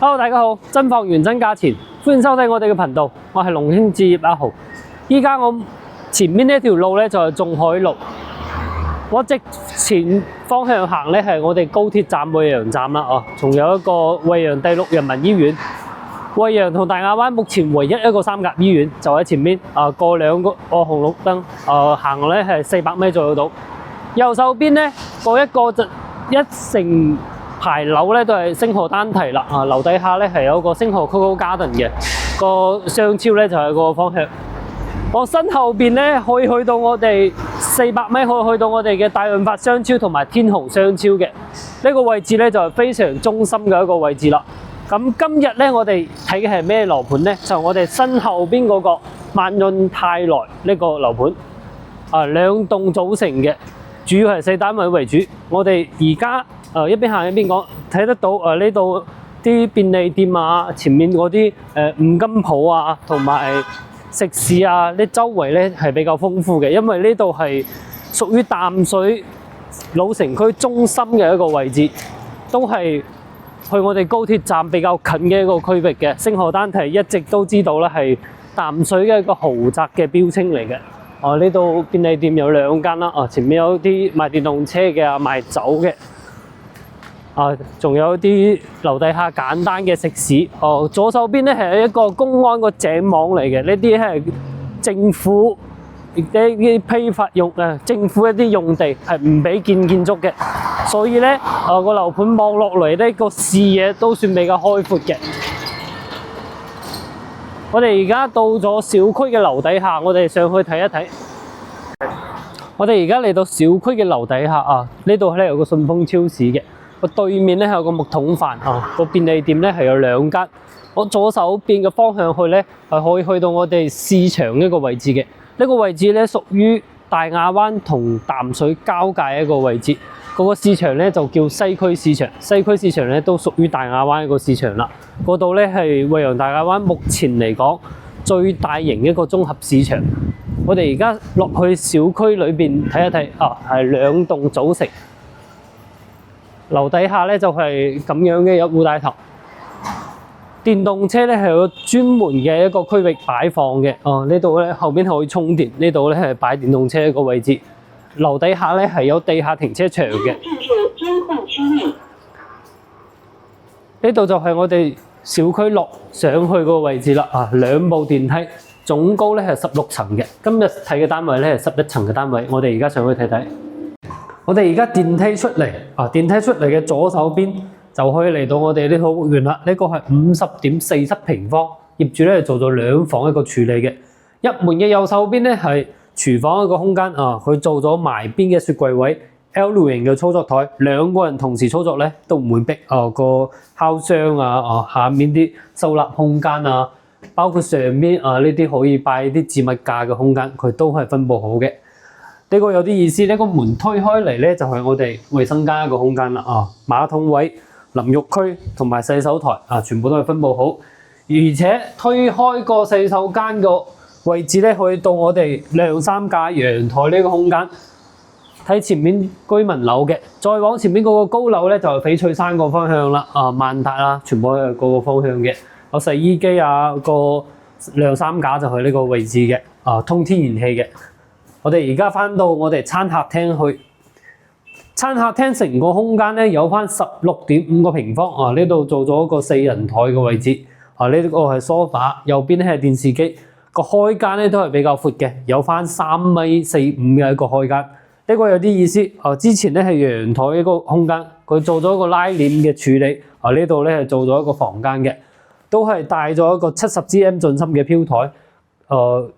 Hello， 大家好，真房原真價錢，歡迎收睇我哋嘅頻道，我係龍興置業阿豪。依家我前面呢條路咧就係仲海路，我直前方向行咧係我哋高鐵站惠陽站啦，仲有一個惠陽第6人民醫院。惠陽同大亞灣目前唯一一個三甲醫院就喺前面，過兩個紅綠燈，行咧係400米左右到。右手邊咧嗰一個就一成排樓咧都係星河單體啦，樓底下咧係有個星河 Coco Garden 嘅，個商超咧就係個方向。我身後邊咧可以去到我哋400米，可以去到我哋嘅大潤發商超同埋天虹商超嘅呢個位置咧就係非常中心嘅一個位置啦。咁今日咧我哋睇嘅係咩樓盤咧？就係我哋身後邊嗰個萬潤泰來呢個樓盤，兩棟組成嘅，主要係4單位為主。我哋而家一邊行一邊講，睇得到呢度啲便利店啊，前面嗰啲五金鋪啊，同埋食肆啊，呢周圍咧係比較豐富嘅，因為呢度係屬於淡水老城區中心嘅一個位置，都係去我哋高鐵站比較近嘅一個區域嘅。星河單體一直都知道咧係淡水嘅一個豪宅嘅標稱嚟嘅。呢度便利店有2間啦，前面有啲賣電動車嘅，賣酒嘅。仲有啲樓底下簡單嘅食肆。左手邊咧係一個公安個井網嚟嘅，呢啲係政府啲批發用政府一啲用地係唔俾建築嘅，所以咧個樓盤望落嚟呢個視野都算比較開闊嘅。我哋而家到咗小區嘅樓底下，我哋上去睇一睇。我哋而家嚟到小區嘅樓底下呢度咧有個順豐超市嘅。個對面咧係有個木桶飯，個便利店咧係有2間。我左手邊嘅方向去咧係可以去到我哋市場一個位置嘅。呢個位置咧屬於大亞灣同淡水交界一個位置。嗰個市場咧就叫西區市場。西區市場咧都屬於大亞灣一個市場啦。嗰度咧係惠陽大亞灣目前嚟講最大型一個綜合市場。我哋而家落去小區裏邊睇一睇，係2棟組成。樓底下咧就係咁樣嘅一戶大堂，電動車咧係有專門嘅一個區域擺放嘅。呢度咧後邊可以充電，呢度咧係擺電動車一個位置。樓底下咧係有地下停車場嘅。呢度就係我哋小區落上去個位置啦。2部電梯，總高咧係16層嘅。今日睇嘅單位咧係11層嘅單位，我哋而家上去睇睇。我哋而家電梯出嚟，電梯出嚟嘅左手邊就可以嚟到我哋呢套屋苑啦。呢個係50.47平方，業主咧做咗2房一個處理嘅。入門嘅右手邊咧係廚房一個空間，佢做咗埋邊嘅雪櫃位 ，L 型嘅操作台，2個人同時操作咧都唔會逼。個烤箱下面啲收納空間包括上面呢啲可以擺啲置物架嘅空間，佢都係分佈好嘅。呢個有啲意思，呢個門推開嚟咧就係我哋衛生間一個空間啦。馬桶位、淋浴區同埋洗手台全部都係分佈好，而且推開個洗手間個位置咧，可以到我哋2-3架陽台呢個空間。睇前面居民樓嘅，再往前面嗰個高樓咧就係翡翠山個方向啦。萬達啦，全部係嗰個方向嘅。有洗衣機個2-3架就係呢個位置嘅。通天然氣嘅。我哋而家翻到我哋餐客廳去，餐客廳成個空間咧有翻16.5個平方。呢度做咗個4人台嘅位置。呢個係梳化，右邊咧係電視機。個開間咧都係比較闊嘅，有翻3.45米嘅一個開間。呢個有啲意思。之前咧係陽台一個空間，佢做咗一個拉鏈嘅處理。呢度咧係做咗一個房間嘅，都係帶咗一個70cm 進深嘅飄台。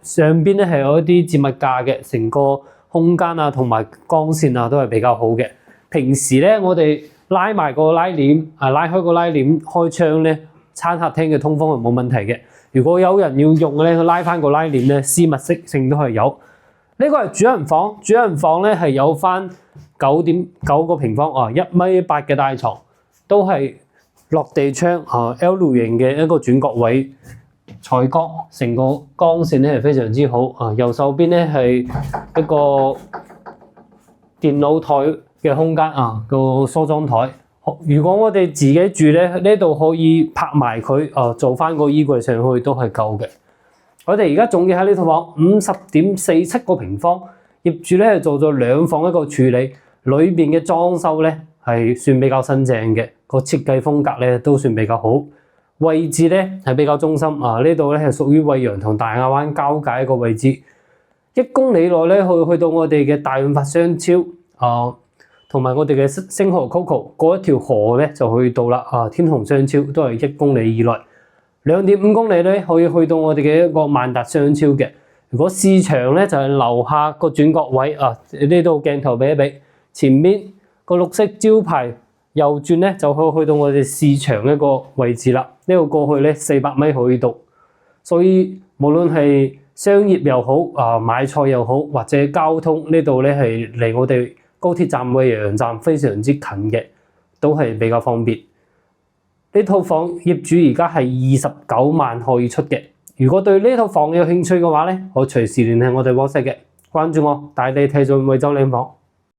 上邊咧係有一啲置物架嘅，成個空間同埋光線都係比較好嘅。平時咧我哋拉埋個拉鏈，拉開個拉鏈開窗咧，餐客廳嘅通風係冇問題嘅。如果有人要用嘅咧，佢拉翻個拉鏈咧，私密性都係有。呢個係主人房，主人房咧係有翻9.9個平方，1.8米嘅大床，都係落地窗，L 型嘅一個轉角位。採光，成個光線咧係非常之好。右手邊咧係一個電腦台嘅空間，個梳妝台如果我哋自己住咧，呢度可以拍埋佢，做翻個衣櫃上去都係夠嘅。我哋而家總結下呢套房50.47個平方，業主咧做咗2房一個處理，裏邊嘅裝修咧係算比較新淨嘅，個設計風格咧都算比較好。位置咧係比較中心呢度咧係屬於惠陽同大亞灣交界一個位置，1公里內咧去到我哋嘅大潤發商超同埋我哋嘅星河 Coco 過一條河咧就去到啦天虹商超都係1公里以內。2.5公里咧可以去到我哋嘅一個萬達商超嘅。如果市場咧就係樓下個轉角位呢度鏡頭比一比，前面個綠色招牌右轉咧就可以去到我哋市場一個位置啦。呢度過去咧400米可以到，所以無論係商業又好買菜又好或者交通呢度咧係離我哋高鐵站惠陽站非常之近嘅，都係比較方便。呢套房業主而家係29萬可以出嘅。如果對呢套房有興趣嘅話咧，可隨時聯繫我哋 WhatsApp嘅，關注我大地睇準惠州靚房。